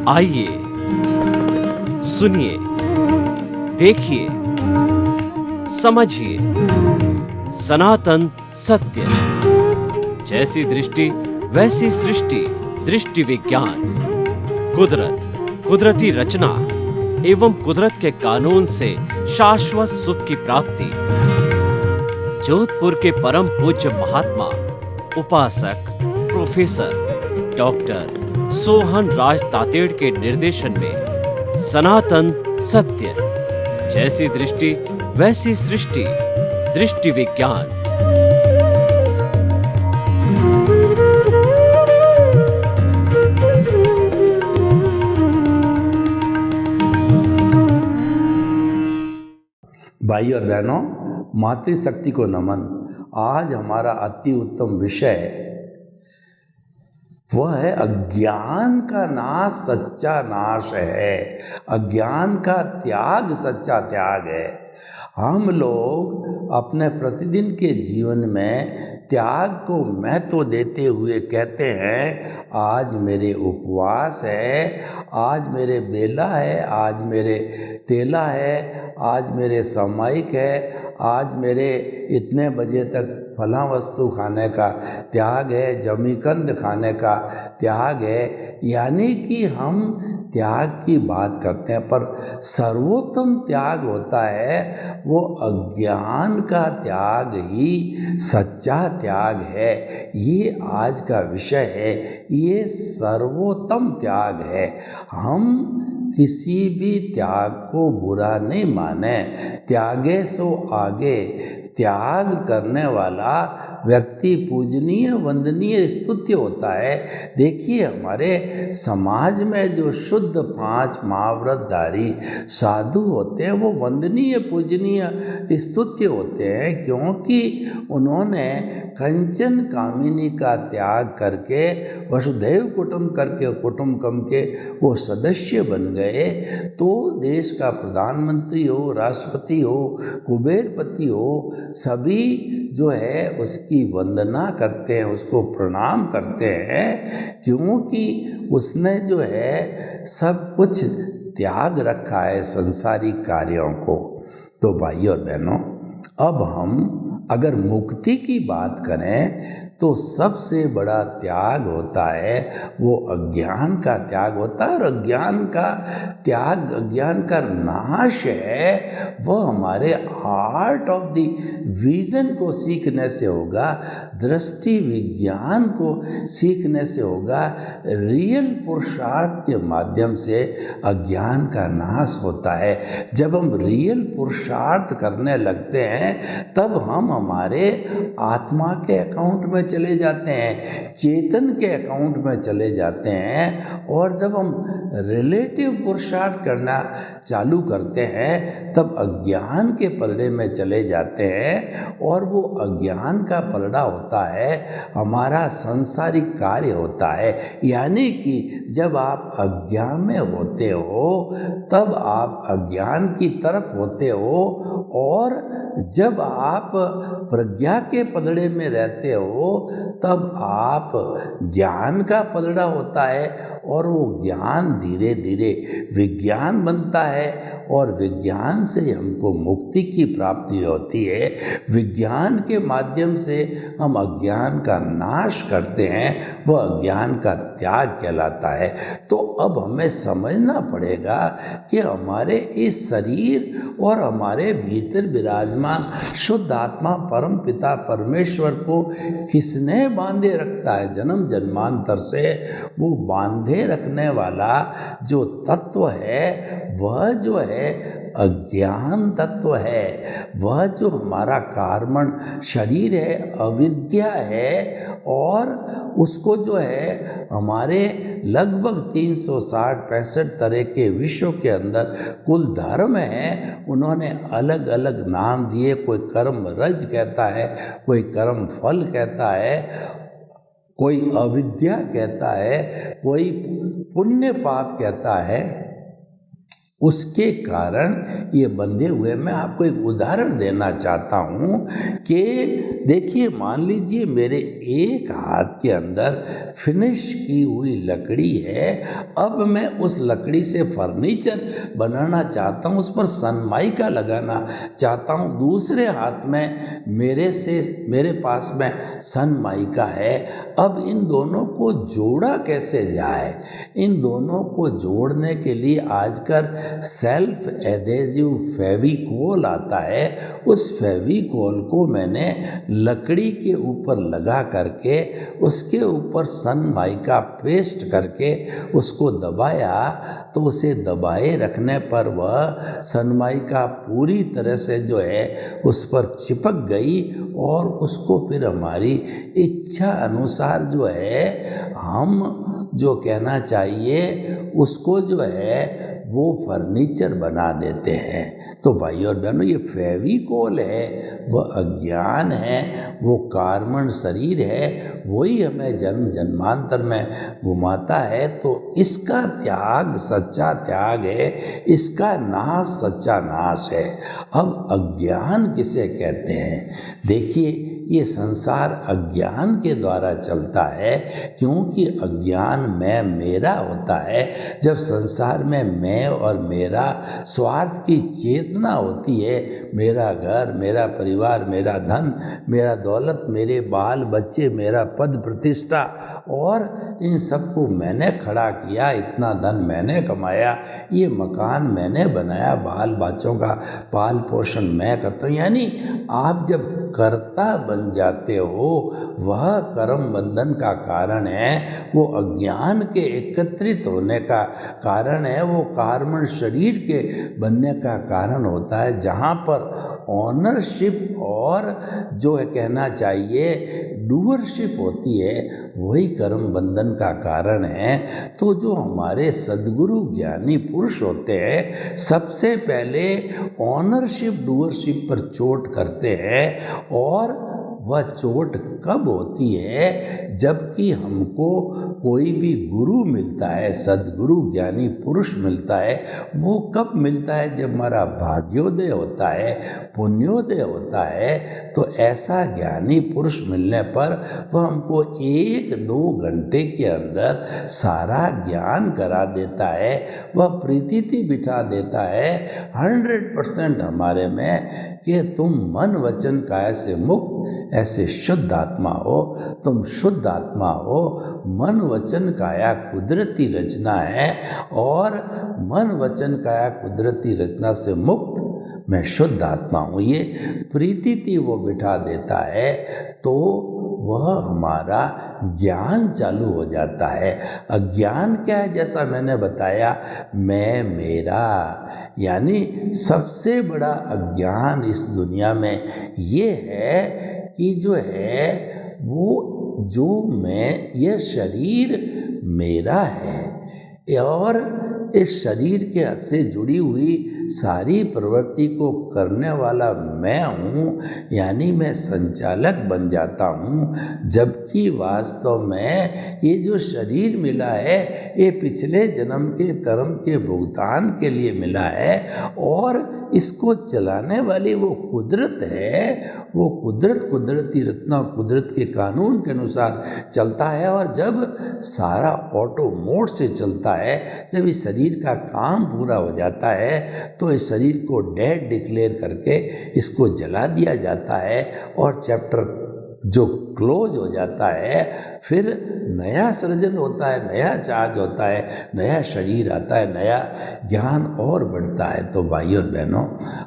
आइए सुनिए, देखिए, समझिए सनातन सत्य। जैसी दृष्टि वैसी सृष्टि, दृष्टि विज्ञान। कुदरत, कुदरती रचना एवं कुदरत के कानून से शाश्वत सुख की प्राप्ति। जोधपुर के परम पूज्य महात्मा उपासक प्रोफेसर डॉक्टर सोहन राज तातेड़ के निर्देशन में सनातन सत्य। जैसी दृष्टि वैसी सृष्टि, दृष्टि विज्ञान। भाई और बहनों, मातृशक्ति को नमन। आज हमारा अति उत्तम विषय वह है अज्ञान का नाश सच्चा नाश है, अज्ञान का त्याग सच्चा त्याग है। हम लोग अपने प्रतिदिन के जीवन में त्याग को महत्व देते हुए कहते हैं आज मेरे उपवास है, आज मेरे बेला है, आज मेरे तेला है, आज मेरे सामायिक है, आज मेरे इतने बजे तक फला वस्तु खाने का त्याग है, जमीकंद खाने का त्याग है। यानी कि हम त्याग की बात करते हैं, पर सर्वोत्तम त्याग होता है वो अज्ञान का त्याग ही सच्चा त्याग है। ये आज का विषय है, ये सर्वोत्तम त्याग है। हम किसी भी त्याग को बुरा नहीं माने, त्यागे सो आगे। त्याग करने वाला व्यक्ति पूजनीय वंदनीय स्तुत्य होता है। देखिए हमारे समाज में जो शुद्ध 5 महाव्रतधारी साधु होते हैं वो वंदनीय पूजनीय स्तुत्य होते हैं, क्योंकि उन्होंने कंचन कामिनी का त्याग करके वसुधैव कुटुंबकम के वो सदस्य बन गए। तो देश का प्रधानमंत्री हो, राष्ट्रपति हो, कुबेरपति हो, सभी जो है उसकी वंदना करते हैं, उसको प्रणाम करते हैं, क्योंकि उसने जो है सब कुछ त्याग रखा है संसारिक कार्यों को। तो भाई और बहनों, अब हम अगर मुक्ति की बात करें तो सबसे बड़ा त्याग होता है वो अज्ञान का त्याग होता है। और अज्ञान का त्याग, अज्ञान का नाश है वो हमारे आर्ट ऑफ द विजन को सीखने से होगा, दृष्टि विज्ञान को सीखने से होगा। रियल पुरुषार्थ के माध्यम से अज्ञान का नाश होता है। जब हम रियल पुरुषार्थ करने लगते हैं तब हम हमारे आत्मा के अकाउंट में चले जाते हैं, चेतन के अकाउंट में चले जाते हैं। और जब हम रिलेटिव पुरुषार्थ करना चालू करते हैं तब अज्ञान के पलड़े में चले जाते हैं। और वो अज्ञान का पलड़ा होता है हमारा सांसारिक कार्य होता है। यानी कि जब आप अज्ञान में होते हो तब आप अज्ञान की तरफ होते हो, और जब आप प्रज्ञा के पलड़े में रहते हो तब आप ज्ञान का पलड़ा होता है, और वो ज्ञान धीरे धीरे विज्ञान बनता है। और विज्ञान से हमको मुक्ति की प्राप्ति होती है। विज्ञान के माध्यम से हम अज्ञान का नाश करते हैं, वह अज्ञान का त्याग कहलाता है। तो अब हमें समझना पड़ेगा कि हमारे इस शरीर और हमारे भीतर विराजमान शुद्ध आत्मा परम पिता परमेश्वर को किसने बांधे रखता है। जन्म जन्मांतर से वो बांधे रखने वाला जो तत्व है वह जो है अज्ञान तत्व है। वह जो हमारा कार्बन शरीर है अविद्या है, और उसको जो है हमारे लगभग 360-65 तरह के विश्व के अंदर कुल धर्म है, उन्होंने अलग अलग नाम दिए। कोई कर्म रज कहता है, कोई कर्म फल कहता है, कोई अविद्या कहता है, कोई पुण्य पाप कहता है। उसके कारण ये बंधे हुए, मैं आपको एक उदाहरण देना चाहता हूँ कि देखिए, मान लीजिए मेरे एक हाथ के अंदर फिनिश की हुई लकड़ी है। अब मैं उस लकड़ी से फर्नीचर बनाना चाहता हूँ, उस पर सनमाइका लगाना चाहता हूँ। दूसरे हाथ में मेरे पास में सनमाइका है। अब इन दोनों को जोड़ा कैसे जाए? इन दोनों को जोड़ने के लिए आजकल सेल्फ एडेसिव फेविकोल आता है। उस फेविकोल को मैंने लकड़ी के ऊपर लगा करके उसके ऊपर सनमाइका पेस्ट करके उसको दबाया, तो उसे दबाए रखने पर वह सनमाइका पूरी तरह से जो है उस पर चिपक गई और उसको फिर हमारी इच्छा अनुसार जो है हम जो कहना चाहिए उसको जो है वो फर्नीचर बना देते हैं। तो भाई और बहनों, ये फेविकोल है, वह अज्ञान है, वो कार्बन शरीर है, वही हमें जन्म जन्मांतर में घुमाता है। तो इसका त्याग सच्चा त्याग है, इसका नाश सच्चा नाश है। अब अज्ञान किसे कहते हैं? देखिए, ये संसार अज्ञान के द्वारा चलता है, क्योंकि अज्ञान मैं मेरा होता है। जब संसार में मैं और मेरा स्वार्थ की चेतना होती है, मेरा घर, मेरा परिवार, मेरा धन, मेरा दौलत, मेरे बाल बच्चे, मेरा पद प्रतिष्ठा, और इन सबको मैंने खड़ा किया, इतना धन मैंने कमाया, ये मकान मैंने बनाया, बाल बच्चों का पाल पोषण मैं करता हूँ। यानी आप जब कर्ता बन जाते हो, वह कर्म बंधन का कारण है, वो अज्ञान के एकत्रित होने का कारण है, वो कार्बन शरीर के बनने का कारण होता है। जहाँ पर ऑनरशिप और जो है कहना चाहिए डूअरशिप होती है, वही कर्म बंधन का कारण है। तो जो हमारे सद्गुरु ज्ञानी पुरुष होते हैं, सबसे पहले ऑनरशिप डूअरशिप पर चोट करते हैं। और वह चोट कब होती है? जबकि हमको कोई भी गुरु मिलता है, सद्गुरु ज्ञानी पुरुष मिलता है। वो कब मिलता है? जब हमारा भाग्योदय होता है, पुण्योदय होता है। तो ऐसा ज्ञानी पुरुष मिलने पर वह हमको 1-2 घंटे के अंदर सारा ज्ञान करा देता है, वह प्रीति बिठा देता है 100% हमारे में कि तुम मन वचन काया से मुक्त ऐसे शुद्ध आत्मा हो, तुम शुद्ध आत्मा हो। मन वचन काया कुदरती रचना है, और मन वचन काया कुदरती रचना से मुक्त मैं शुद्ध आत्मा हूँ, ये प्रीति वो बिठा देता है। तो वह हमारा ज्ञान चालू हो जाता है। अज्ञान क्या है? जैसा मैंने बताया, मैं मेरा, यानी सबसे बड़ा अज्ञान इस दुनिया में ये है कि जो है वो जो मैं, यह शरीर मेरा है और इस शरीर के से जुड़ी हुई सारी प्रवृत्ति को करने वाला मैं हूँ, यानी मैं संचालक बन जाता हूँ। जबकि वास्तव में ये जो शरीर मिला है, ये पिछले जन्म के कर्म के भुगतान के लिए मिला है, और इसको चलाने वाली वो कुदरत है। वो कुदरत कुदरती रचना और कुदरत के कानून के अनुसार चलता है। और जब सारा ऑटो मोड से चलता है, जब इस शरीर का काम पूरा हो जाता है, तो इस शरीर को डेड डिक्लेयर करके इसको जला दिया जाता है, और चैप्टर जो क्लोज हो जाता है, फिर नया सृजन होता है, नया चार्ज होता है, नया शरीर आता है, नया ज्ञान और बढ़ता है। तो भाइयों और बहनों,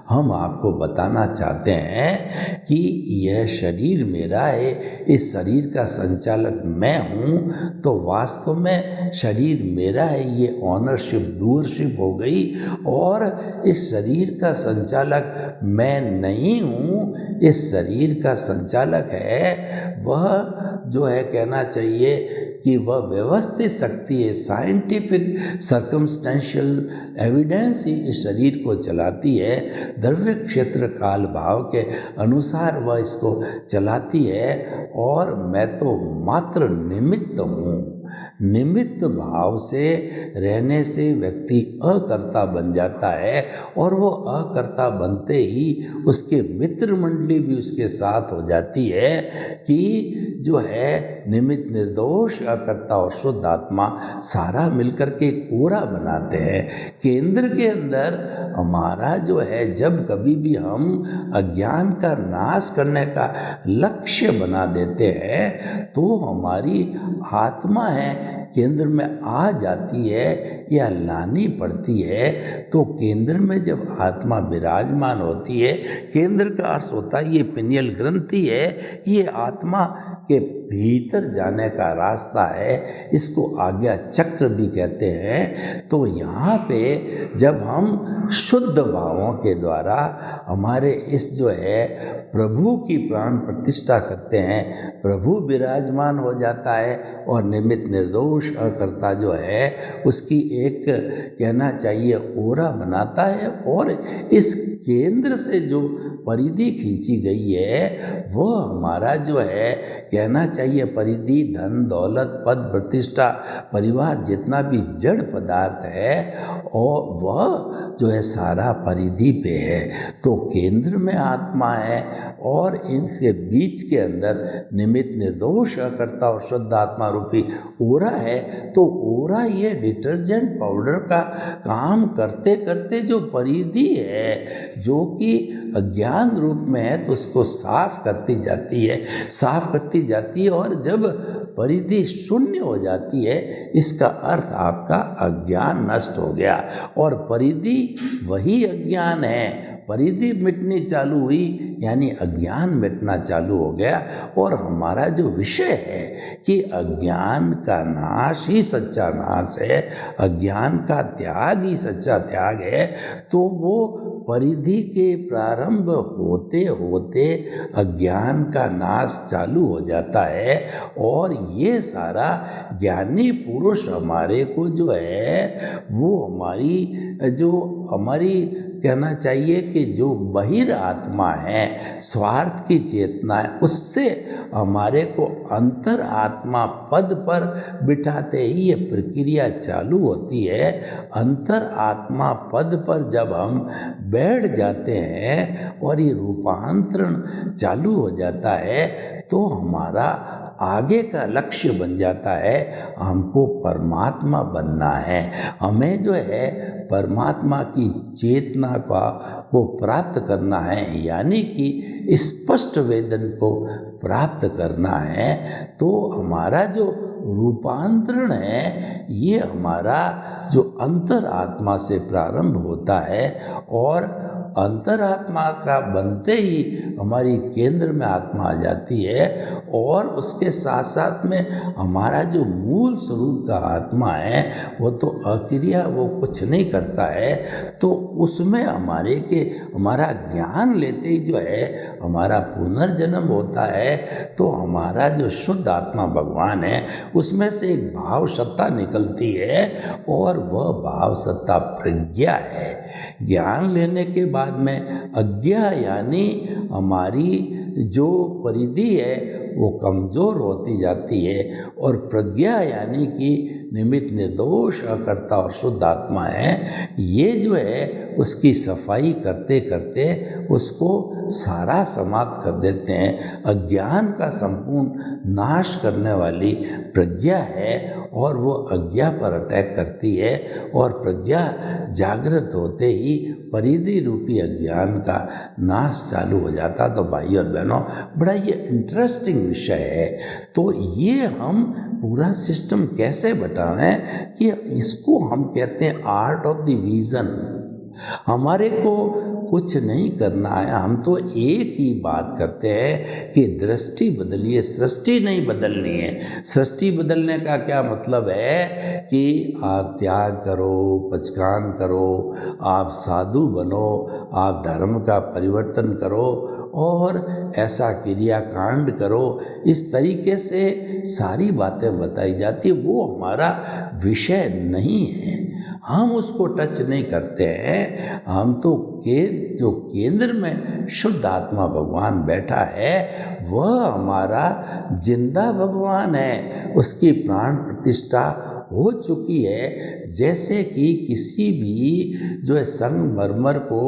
हम आपको बताना चाहते हैं कि यह शरीर मेरा है, इस शरीर का संचालक मैं हूँ। तो वास्तव में शरीर मेरा है, ये ऑनरशिप डूअरशिप हो गई, और इस शरीर का संचालक मैं नहीं हूँ। इस शरीर का संचालक है वह जो है कहना चाहिए कि वह व्यवस्थित शक्ति है, साइंटिफिक सर्कमस्टेंशियल एविडेंस ही इस शरीर को चलाती है। द्रव्य क्षेत्र काल भाव के अनुसार वह इसको चलाती है, और मैं तो मात्र निमित्त हूँ। निमित्त भाव से रहने से व्यक्ति अकर्ता बन जाता है और वो अकर्ता बनते ही उसके मित्र मंडली भी उसके साथ हो जाती है कि जो है निमित्त निर्दोष अकर्ता और शुद्ध आत्मा सारा मिलकर के कोरा बनाते हैं। केंद्र के अंदर हमारा जो है जब कभी भी हम अज्ञान का नाश करने का लक्ष्य बना देते हैं तो हमारी आत्मा है केंद्र में आ जाती है या लानी पड़ती है। तो केंद्र में जब आत्मा विराजमान होती है, केंद्र का अर्थ होता है ये पिनियल ग्रंथि है, ये आत्मा के भीतर जाने का रास्ता है, इसको आज्ञा चक्र भी कहते हैं। तो यहाँ पे जब हम शुद्ध भावों के द्वारा हमारे इस जो है प्रभु की प्राण प्रतिष्ठा करते हैं, प्रभु विराजमान हो जाता है और निमित्त निर्दोष अकर्ता जो है उसकी एक कहना चाहिए ओरा बनाता है। और इस केंद्र से जो परिधि खींची गई है वो हमारा जो है कहना चाहिए परिधि धन दौलत पद प्रतिष्ठा परिवार जितना भी जड़ पदार्थ है और वह जो है सारा परिधि पे है। तो केंद्र में आत्मा है और इनके बीच के अंदर निमित्त निर्दोष अकर्ता और शुद्ध आत्मा रूपी ओरा है। तो ओरा ये डिटर्जेंट पाउडर का काम करते करते जो परिधि है जो कि अज्ञान रूप में है तो उसको साफ करती जाती है और जब परिधि शून्य हो जाती है इसका अर्थ आपका अज्ञान नष्ट हो गया। और परिधि वही अज्ञान है, परिधि मिटनी चालू हुई यानी अज्ञान मिटना चालू हो गया। और हमारा जो विषय है कि अज्ञान का नाश ही सच्चा नाश है, अज्ञान का त्याग ही सच्चा त्याग है। तो वो परिधि के प्रारंभ होते होते अज्ञान का नाश चालू हो जाता है और ये सारा ज्ञानी पुरुष हमारे को जो है वो हमारी कहना चाहिए कि जो बहिर आत्मा है स्वार्थ की चेतना है उससे हमारे को अंतर आत्मा पद पर बिठाते ही ये प्रक्रिया चालू होती है। अंतर आत्मा पद पर जब हम बैठ जाते हैं और ये रूपांतरण चालू हो जाता है तो हमारा आगे का लक्ष्य बन जाता है हमको परमात्मा बनना है। हमें जो है परमात्मा की चेतना को प्राप्त करना है यानी कि स्पष्ट वेदन को प्राप्त करना है। तो हमारा जो रूपांतरण है ये हमारा जो अंतर आत्मा से प्रारंभ होता है और अंतरात्मा का बनते ही हमारी केंद्र में आत्मा आ जाती है और उसके साथ साथ में हमारा जो मूल स्वरूप का आत्मा है वो तो अक्रिया, वो कुछ नहीं करता है। तो उसमें हमारा ज्ञान लेते ही जो है हमारा पुनर्जन्म होता है। तो हमारा जो शुद्ध आत्मा भगवान है उसमें से एक भाव सत्ता निकलती है और वह भाव सत्ता प्रज्ञा है। ज्ञान लेने के बाद में अज्ञा यानी हमारी जो परिधि है वो कमज़ोर होती जाती है और प्रज्ञा यानी कि निमित्त निर्दोष अकर्ता और शुद्ध आत्मा है ये जो है उसकी सफाई करते करते उसको सारा समाप्त कर देते हैं। अज्ञान का संपूर्ण नाश करने वाली प्रज्ञा है और वो अज्ञा पर अटैक करती है और प्रज्ञा जागृत होते ही परिधि रूपी अज्ञान का नाश चालू हो जाता। तो भाई और बहनों बड़ा ये इंटरेस्टिंग विषय है। तो ये हम पूरा सिस्टम कैसे बताएं कि इसको हम कहते हैं आर्ट ऑफ द विजन। हमारे को कुछ नहीं करना है, हम तो एक ही बात करते हैं कि दृष्टि बदलिए, सृष्टि नहीं बदलनी है। सृष्टि बदलने का क्या मतलब है कि आप त्याग करो, पचकान करो, आप साधु बनो, आप धर्म का परिवर्तन करो और ऐसा क्रियाकांड करो। इस तरीके से सारी बातें बताई जाती, वो हमारा विषय नहीं है। हम उसको टच नहीं करते हैं। हम तो जो केंद्र में शुद्ध आत्मा भगवान बैठा है वह हमारा जिंदा भगवान है, उसकी प्राण प्रतिष्ठा हो चुकी है। जैसे कि किसी भी जो है संगमरमर को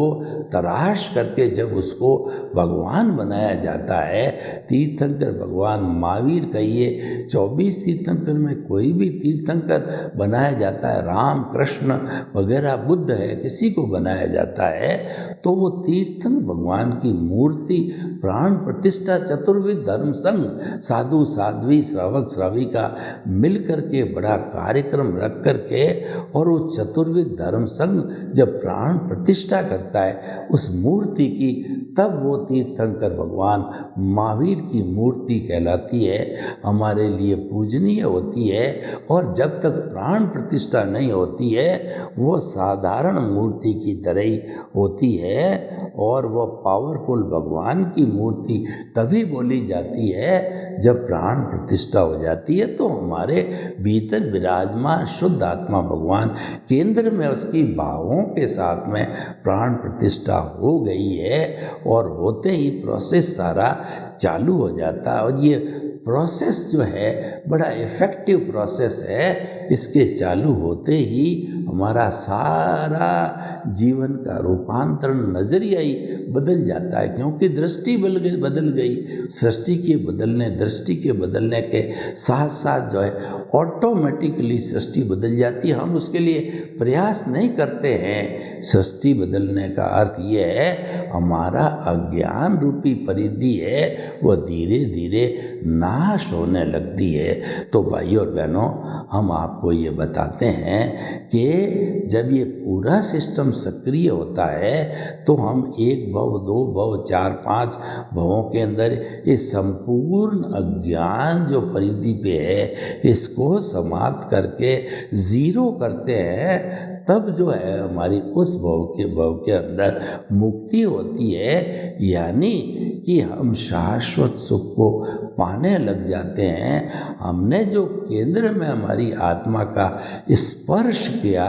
तराश करके जब उसको भगवान बनाया जाता है, तीर्थंकर भगवान महावीर कहिए, 24 तीर्थंकर में कोई भी तीर्थंकर बनाया जाता है, राम कृष्ण वगैरह बुद्ध है, किसी को बनाया जाता है तो वो तीर्थंकर भगवान की मूर्ति प्राण प्रतिष्ठा चतुर्विध धर्म संघ साधु साध्वी श्रावक श्राविका मिल करके बड़ा कार्यक्रम रख करके और वो चतुर्विध धर्म संघ जब प्राण प्रतिष्ठा करता है उस मूर्ति की, तब वो तीर्थंकर भगवान महावीर की मूर्ति कहलाती है, हमारे लिए पूजनीय होती है। और जब तक प्राण प्रतिष्ठा नहीं होती है वो साधारण मूर्ति की तरह ही होती है और वह पावरफुल भगवान की मूर्ति तभी बोली जाती है जब प्राण प्रतिष्ठा हो जाती है। तो हमारे भीतर विराजमान शुद्ध आत्मा भगवान केंद्र में उसकी भावों के साथ में प्राण प्रतिष्ठा हो गई है और होते ही प्रोसेस सारा चालू हो जाता है। और ये प्रोसेस जो है बड़ा इफ़ेक्टिव प्रोसेस है, इसके चालू होते ही हमारा सारा जीवन का रूपांतरण नज़रिया ही बदल जाता है, क्योंकि दृष्टि बदल गई। सृष्टि के बदलने, दृष्टि के बदलने के साथ साथ जो है ऑटोमेटिकली सृष्टि बदल जाती है। हम उसके लिए प्रयास नहीं करते हैं। सृष्टि बदलने का अर्थ ये है हमारा अज्ञान रूपी परिधि है वह धीरे धीरे नाश होने लगती है। तो भाइयों और बहनों, हम आपको ये बताते हैं कि जब ये पूरा सिस्टम सक्रिय होता है तो हम 1 भव 2 भव 4 5 भवों के अंदर ये संपूर्ण अज्ञान जो परिधि पे है इसको समाप्त करके ज़ीरो करते हैं। तब जो है हमारी उस भव के अंदर मुक्ति होती है, यानी कि हम शाश्वत सुख को पाने लग जाते हैं। हमने जो केंद्र में हमारी आत्मा का स्पर्श किया,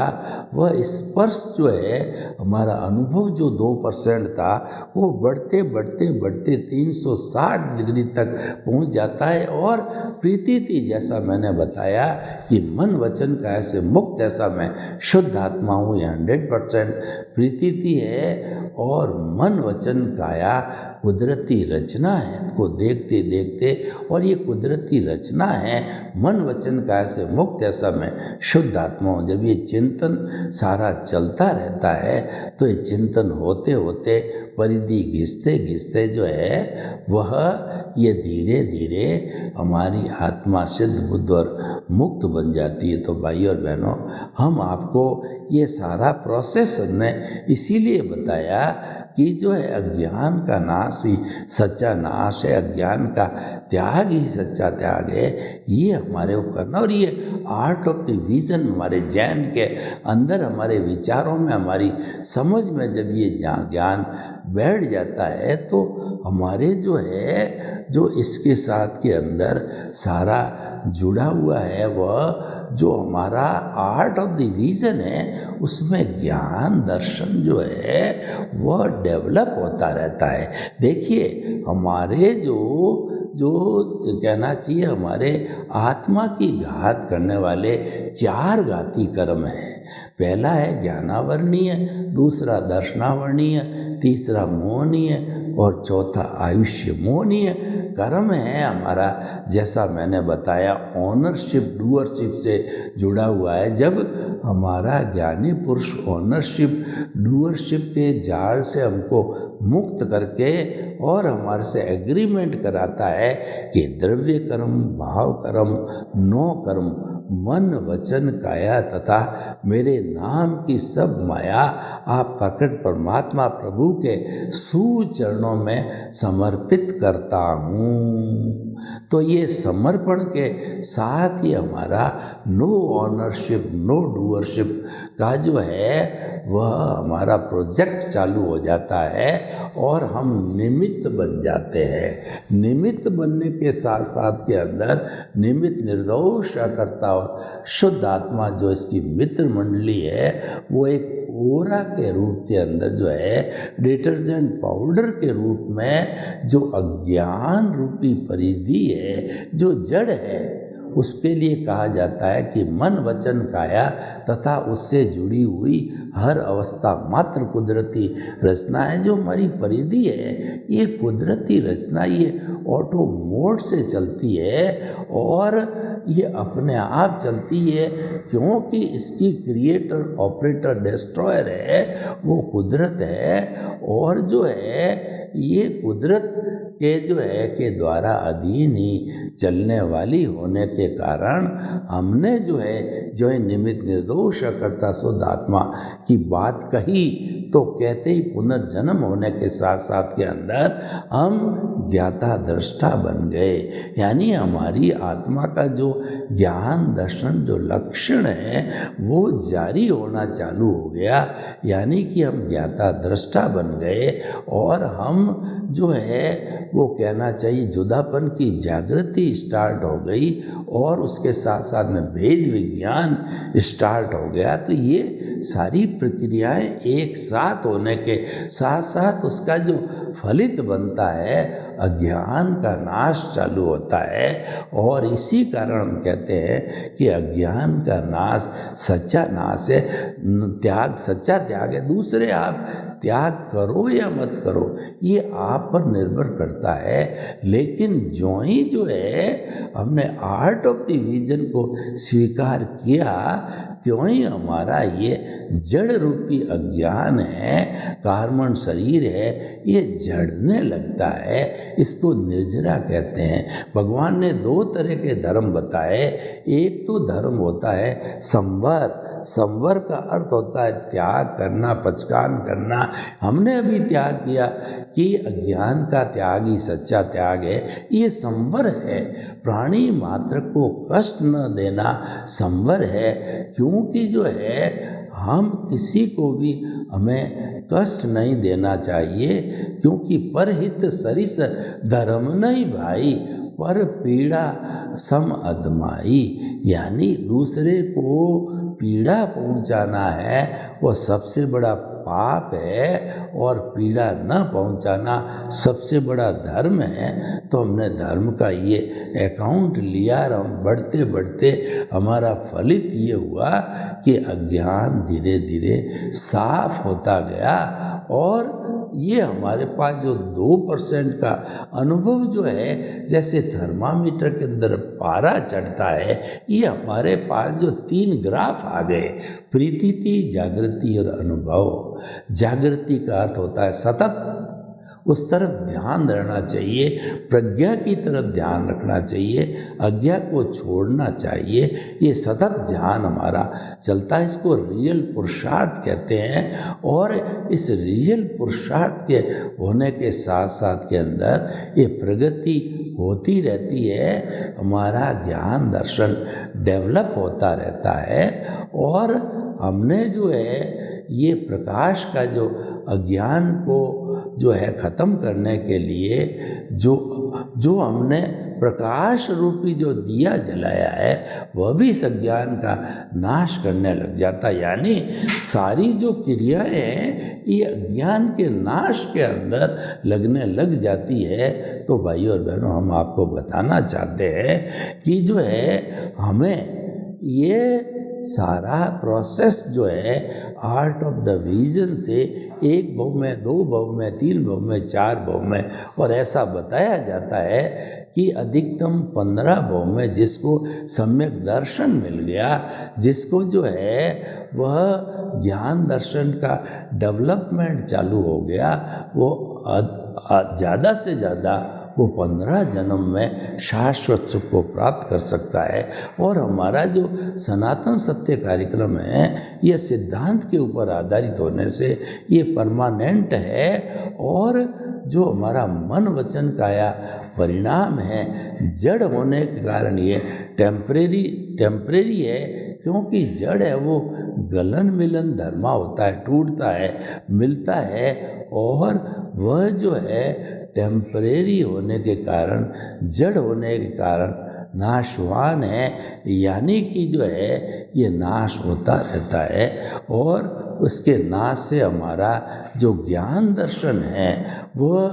वह स्पर्श जो है हमारा अनुभव जो 2% था वो बढ़ते बढ़ते बढ़ते 360 डिग्री तक पहुंच जाता है। और प्रीति जैसा मैंने बताया कि मन वचन काया से मुक्त, ऐसा मैं शुद्ध आत्मा हूँ, ये 100% प्रीति है। और मन वचन काया कुदरती रचना है को देखते देखते, और ये कुदरती रचना है मन वचन काया से मुक्त, ऐसा मैं शुद्ध आत्मा हूँ। जब ये चिंतन सारा चलता रहता है तो ये चिंतन होते होते परिधि घिसते घिसते जो है वह ये धीरे धीरे हमारी आत्मा सिद्ध बुद्ध और मुक्त बन जाती है। तो भाई और बहनों, हम आपको ये सारा प्रोसेस हमने इसीलिए बताया कि जो है अज्ञान का नाश ही सच्चा नाश है, अज्ञान का त्याग ही सच्चा त्याग है। ये हमारे ऊपर करना, और ये आर्ट ऑफ द विजन हमारे जैन के अंदर, हमारे विचारों में, हमारी समझ में जब ये ज्ञान बैठ जाता है तो हमारे जो है जो इसके साथ के अंदर सारा जुड़ा हुआ है वह जो हमारा आर्ट ऑफ द विजन है उसमें ज्ञान दर्शन जो है वह डेवलप होता रहता है। देखिए, हमारे जो कहना चाहिए हमारे आत्मा की घात करने वाले 4 घाती कर्म हैं। पहला है ज्ञानावरणीय, दूसरा दर्शनावरणीय, तीसरा मोहनीय और चौथा आयुष्य मोहनीय कर्म है हमारा। जैसा मैंने बताया ऑनरशिप डूअरशिप से जुड़ा हुआ है। जब हमारा ज्ञानी पुरुष ऑनरशिप डूअरशिप के जाल से हमको मुक्त करके और हमारे से एग्रीमेंट कराता है कि द्रव्य कर्म, भाव कर्म, 9 कर्म, मन वचन काया तथा मेरे नाम की सब माया आप प्रकट परमात्मा प्रभु के सुचरणों में समर्पित करता हूँ। तो ये समर्पण के साथ ही हमारा नो ऑनरशिप नो डूअरशिप का जो है वह हमारा प्रोजेक्ट चालू हो जाता है और हम निमित्त बन जाते हैं। निमित्त बनने के साथ साथ के अंदर निमित्त निर्दोष करता और शुद्ध आत्मा जो इसकी मित्र मंडली है वो एक ओरा के रूप के अंदर जो है डिटर्जेंट पाउडर के रूप में जो अज्ञान रूपी परिधि है, जो जड़ है, उसके लिए कहा जाता है कि मन वचन काया तथा उससे जुड़ी हुई हर अवस्था मात्र कुदरती रचना है। जो हमारी परिधि है ये कुदरती रचना, ये ऑटो मोड से चलती है और ये अपने आप चलती है क्योंकि इसकी क्रिएटर ऑपरेटर डिस्ट्रॉयर है वो कुदरत है। और जो है ये कुदरत के जो है के द्वारा अधीन ही चलने वाली होने के कारण हमने जो है निमित्त निर्दोष करता शुद्ध आत्मा की बात कही तो कहते ही पुनर्जन्म होने के साथ साथ के अंदर हम ज्ञाता दृष्टा बन गए। यानी हमारी आत्मा का जो ज्ञान दर्शन जो लक्षण है वो जारी होना चालू हो गया। यानी कि हम ज्ञाता दृष्टा बन गए और हम जो है वो कहना चाहिए जुदापन की जागृति स्टार्ट हो गई और उसके साथ साथ में भेद विज्ञान स्टार्ट हो गया। तो ये सारी प्रक्रियाएं एक साथ होने के साथ साथ उसका जो फलित बनता है अज्ञान का नाश चालू होता है। और इसी कारण हम कहते हैं कि अज्ञान का नाश सच्चा नाश है, त्याग सच्चा त्याग है। दूसरे आप त्याग करो या मत करो ये आप पर निर्भर करता है, लेकिन जो ही जो है हमने आर्ट ऑफ डिवीजन को स्वीकार किया त्यों ही हमारा ये जड़ रूपी अज्ञान है, कार्बन शरीर है, ये जड़ने लगता है। इसको निर्जरा कहते हैं। भगवान ने दो तरह के धर्म बताए। एक तो धर्म होता है संवर, संवर का अर्थ होता है त्याग करना, पचकान करना। हमने अभी त्याग किया कि अज्ञान का त्याग ही सच्चा त्याग है, ये संवर है। प्राणी मात्र को कष्ट न देना संवर है, क्योंकि जो है हम किसी को भी हमें कष्ट नहीं देना चाहिए, क्योंकि परहित सरिस धर्म नहीं भाई, पर पीड़ा सम अदमाई। यानी दूसरे को पीड़ा पहुंचाना है वो सबसे बड़ा पाप है और पीड़ा न पहुंचाना सबसे बड़ा धर्म है। तो हमने धर्म का ये अकाउंट लिया और हम बढ़ते बढ़ते हमारा फलित ये हुआ कि अज्ञान धीरे धीरे साफ होता गया और ये हमारे पास जो 2% का अनुभव जो है, जैसे थर्मामीटर के अंदर पारा चढ़ता है, ये हमारे पास जो 3 ग्राफ आ गए, प्रीति, जागृति और अनुभव। जागृति का अर्थ होता है सतत उस तरफ ध्यान रहना चाहिए, प्रज्ञा की तरफ ध्यान रखना चाहिए, अज्ञा को छोड़ना चाहिए। ये सतत ध्यान हमारा चलता है, इसको रियल पुरुषार्थ कहते हैं। और इस रियल पुरुषार्थ के होने के साथ साथ के अंदर ये प्रगति होती रहती है, हमारा ज्ञान दर्शन डेवलप होता रहता है। और हमने जो है ये प्रकाश का जो अज्ञान को जो है ख़त्म करने के लिए जो हमने प्रकाश रूपी जो दिया जलाया है वह भी इस अज्ञान का नाश करने लग जाता है। यानी सारी जो क्रियाएं हैं ये अज्ञान के नाश के अंदर लगने लग जाती है। तो भाई और बहनों, हम आपको बताना चाहते हैं कि जो है हमें ये सारा प्रोसेस जो है आर्ट ऑफ द विजन से 1 भव में, 2 भव में, 3 भव में, 4 भव में, और ऐसा बताया जाता है कि अधिकतम 15 भव में जिसको सम्यक दर्शन मिल गया, जिसको जो है वह ज्ञान दर्शन का डेवलपमेंट चालू हो गया, वो ज़्यादा से ज़्यादा वो 15 जन्म में शाश्वत सुख को प्राप्त कर सकता है। और हमारा जो सनातन सत्य कार्यक्रम है यह सिद्धांत के ऊपर आधारित होने से ये परमानेंट है। और जो हमारा मन वचन काया परिणाम है, जड़ होने के कारण ये टेम्परेरी है, क्योंकि जड़ है वो गलन मिलन धर्मा होता है, टूटता है, मिलता है, और वह जो है टेम्परेरी होने के कारण, जड़ होने के कारण नाशवान है, यानी कि जो है ये नाश होता रहता है। और उसके नाश से हमारा जो ज्ञान दर्शन है वह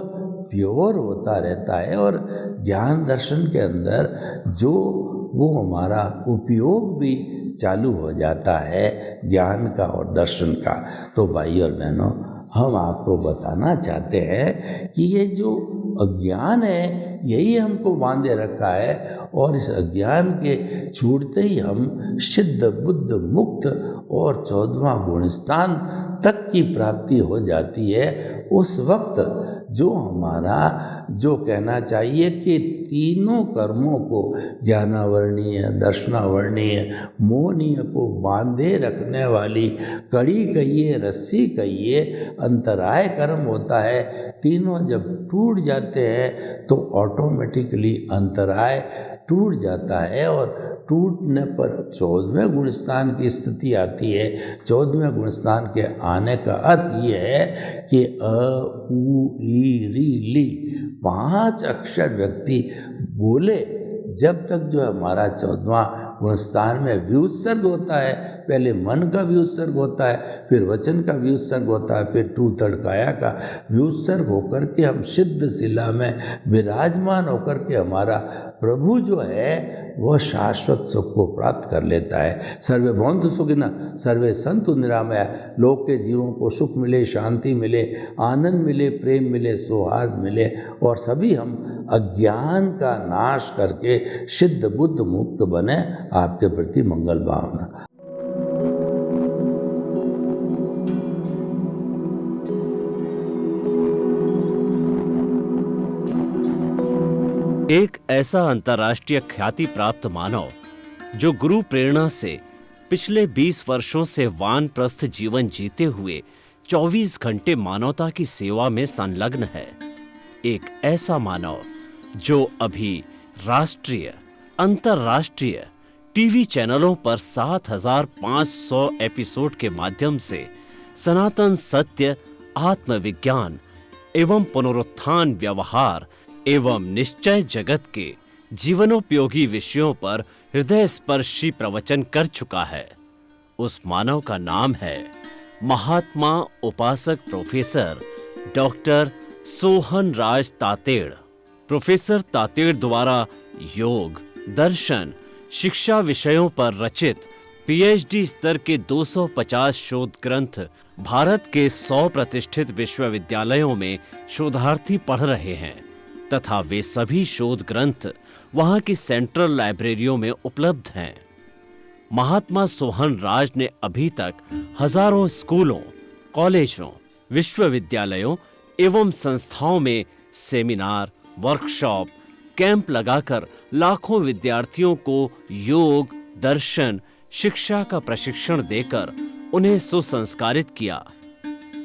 प्योर होता रहता है, और ज्ञान दर्शन के अंदर जो वो हमारा उपयोग भी चालू हो जाता है ज्ञान का और दर्शन का। तो भाई और बहनों, हम आपको बताना चाहते हैं कि ये जो अज्ञान है यही हमको बांधे रखा है, और इस अज्ञान के छूटते ही हम सिद्ध बुद्ध मुक्त और 14वां गुणस्थान तक की प्राप्ति हो जाती है। उस वक्त जो हमारा जो कहना चाहिए कि तीनों कर्मों को, ज्ञानावर्णीय, दर्शनावर्णीय, मोहनीय को बांधे रखने वाली कड़ी कहिए, रस्सी कहिए, अंतराय कर्म होता है। तीनों जब टूट जाते हैं तो ऑटोमेटिकली अंतराय टूट जाता है, और टूटने पर 14वें गुणस्थान की स्थिति आती है। 14वें गुणस्थान के आने का अर्थ ये है कि अ, उ, ई, री, ली 5 अक्षर व्यक्ति बोले जब तक जो हमारा 14वां गुणस्थान में व्युत्सर्ग होता है। पहले मन का व्युत्सर्ग होता है, फिर वचन का व्युत्सर्ग होता है, फिर 2/3 काया का व्युत्सर्ग होकर के हम सिद्ध शिला में विराजमान होकर के हमारा प्रभु जो है वह शाश्वत सुख को प्राप्त कर लेता है। सर्वे भवन्तु सुखिनः, सर्वे सन्तु निरामयाः। लोक के जीवों को सुख मिले, शांति मिले, आनंद मिले, प्रेम मिले, सौहार्द मिले, और सभी हम अज्ञान का नाश करके सिद्ध बुद्ध मुक्त बने। आपके प्रति मंगल भावना। एक ऐसा अंतर्राष्ट्रीय ख्याति प्राप्त मानव जो गुरु प्रेरणा से पिछले 20 वर्षों से वानप्रस्थ जीवन जीते हुए 24 घंटे मानवता की सेवा में संलग्न है। एक ऐसा मानव जो अभी राष्ट्रीय, अंतर्राष्ट्रीय टीवी चैनलों पर 7,500 एपिसोड के माध्यम से सनातन सत्य, आत्मविज्ञान एवं पुनरुत्थान, व्यवहार एवं निश्चय जगत के जीवनोपयोगी विषयों पर हृदय स्पर्शी प्रवचन कर चुका है। उस मानव का नाम है महात्मा उपासक प्रोफेसर डॉक्टर सोहन राज तातेड़। प्रोफेसर तातेड़ द्वारा योग, दर्शन, शिक्षा विषयों पर रचित पीएचडी स्तर के 250 शोध ग्रंथ भारत के 100 प्रतिष्ठित विश्वविद्यालयों में शोधार्थी पढ़ रहे हैं, तथा वे सभी शोध ग्रंथ वहां की सेंट्रल लाइब्रेरियों में उपलब्ध हैं। महात्मा सोहन राज ने अभी तक हजारों स्कूलों, कॉलेजों, विश्वविद्यालयों एवं संस्थाओं में सेमिनार, वर्कशॉप, कैंप लगाकर लाखों विद्यार्थियों को योग, दर्शन, शिक्षा का प्रशिक्षण देकर उन्हें सुसंस्कारित किया।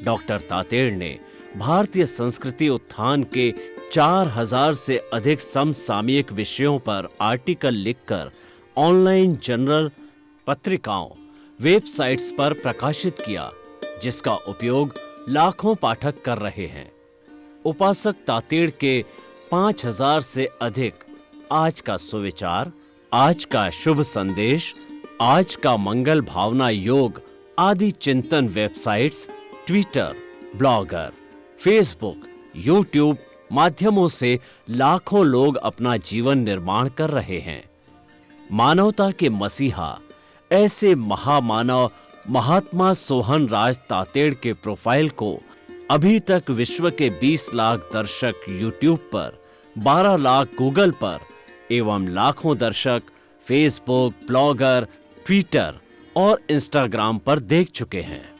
डॉक्टर तातेड़ ने भारतीय संस्कृति उत्थान के 4000 से अधिक समसामयिक विषयों पर आर्टिकल लिखकर ऑनलाइन जर्नल, पत्रिकाओं, वेबसाइट्स पर प्रकाशित किया, जिसका उपयोग लाखों पाठक कर रहे हैं। उपासक तातेड़ के 5000 से अधिक आज का सुविचार, आज का शुभ संदेश, आज का मंगल भावना योग आदि चिंतन websites, Twitter, blogger, Facebook, YouTube माध्यमों से लाखों लोग अपना जीवन निर्माण कर रहे हैं। मानवता के मसीहा ऐसे महामानव महात्मा सोहन राज तातेड़ के प्रोफाइल को अभी तक विश्व के 20 लाख दर्शक यूट्यूब पर, 12 लाख गूगल पर एवं लाखों दर्शक फेसबुक, ब्लॉगर, ट्विटर और इंस्टाग्राम पर देख चुके हैं।